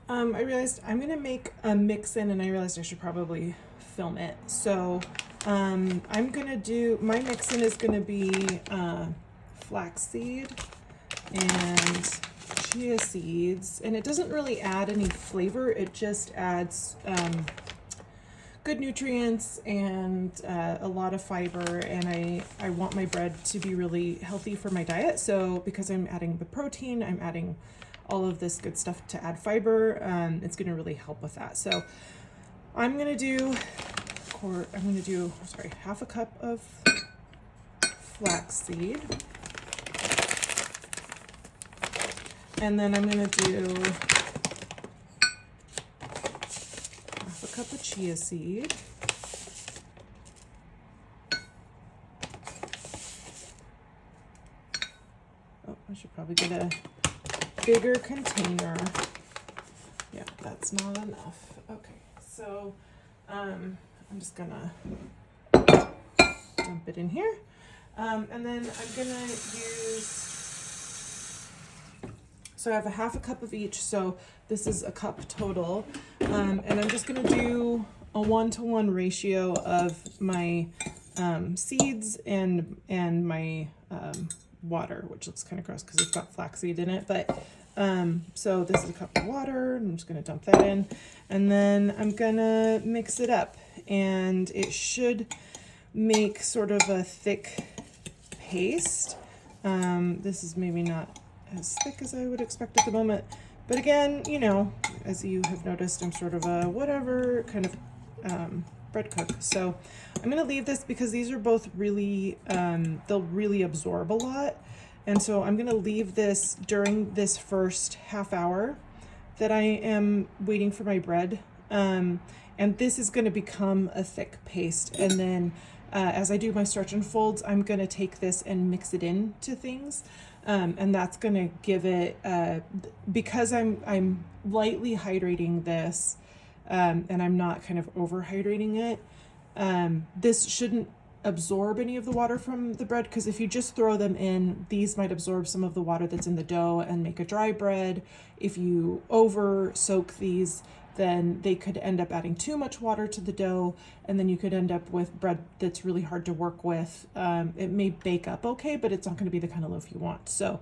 I realized I'm gonna make a mix-in, and I realized I should probably film it. So I'm gonna do, my mix-in is gonna be flaxseed and chia seeds, and it doesn't really add any flavor. It just adds good nutrients and a lot of fiber, and I want my bread to be really healthy for my diet. So because I'm adding the protein, I'm adding all of this good stuff to add fiber. It's going to really help with that. So I'm going to do half a cup of flaxseed, and then I'm going to do half a cup of chia seed. Oh, I should probably get a bigger container. Yeah, that's not enough. Okay, so I'm just gonna dump it in here. And then I'm gonna use, so I have a half a cup of each, so this is a cup total. And I'm just gonna do a 1-to-1 ratio of my seeds and my water, which looks kind of gross because it's got flaxseed in it, but so this is a cup of water, and I'm just going to dump that in, and then I'm gonna mix it up, and it should make sort of a thick paste. This is maybe not as thick as I would expect at the moment, but again, you know, as you have noticed, I'm sort of a whatever kind of bread cook. So I'm going to leave this because these are both really, they'll really absorb a lot. And so I'm going to leave this during this first half hour that I am waiting for my bread. And this is going to become a thick paste. And then as I do my stretch and folds, I'm going to take this and mix it into things. And that's going to give it, because I'm lightly hydrating this, and I'm not kind of over hydrating it. This shouldn't absorb any of the water from the bread, because if you just throw them in, these might absorb some of the water that's in the dough and make a dry bread. If you over soak these, then they could end up adding too much water to the dough, and then you could end up with bread that's really hard to work with. It may bake up okay, but it's not going to be the kind of loaf you want. So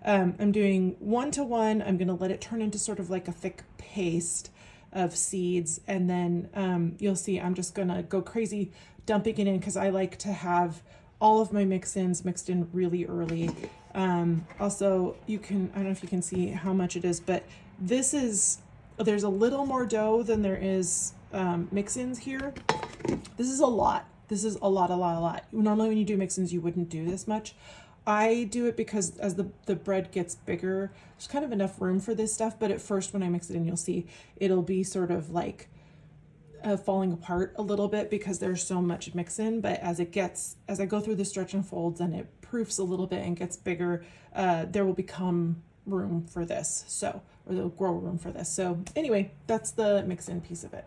I'm doing 1-to-1. I'm going to let it turn into sort of like a thick paste of seeds, and then you'll see I'm just gonna go crazy dumping it in, because I like to have all of my mix-ins mixed in really early. Also, I don't know if you can see how much it is, but there's a little more dough than there is mix-ins here. This is a lot. This is a lot. Normally when you do mix-ins, you wouldn't do this much. I do it because as the bread gets bigger, there's kind of enough room for this stuff, but at first when I mix it in, you'll see it'll be sort of like falling apart a little bit because there's so much mix in. But as I go through the stretch and folds and it proofs a little bit and gets bigger, there will become room for this. Or there'll grow room for this. So anyway, that's the mix in piece of it.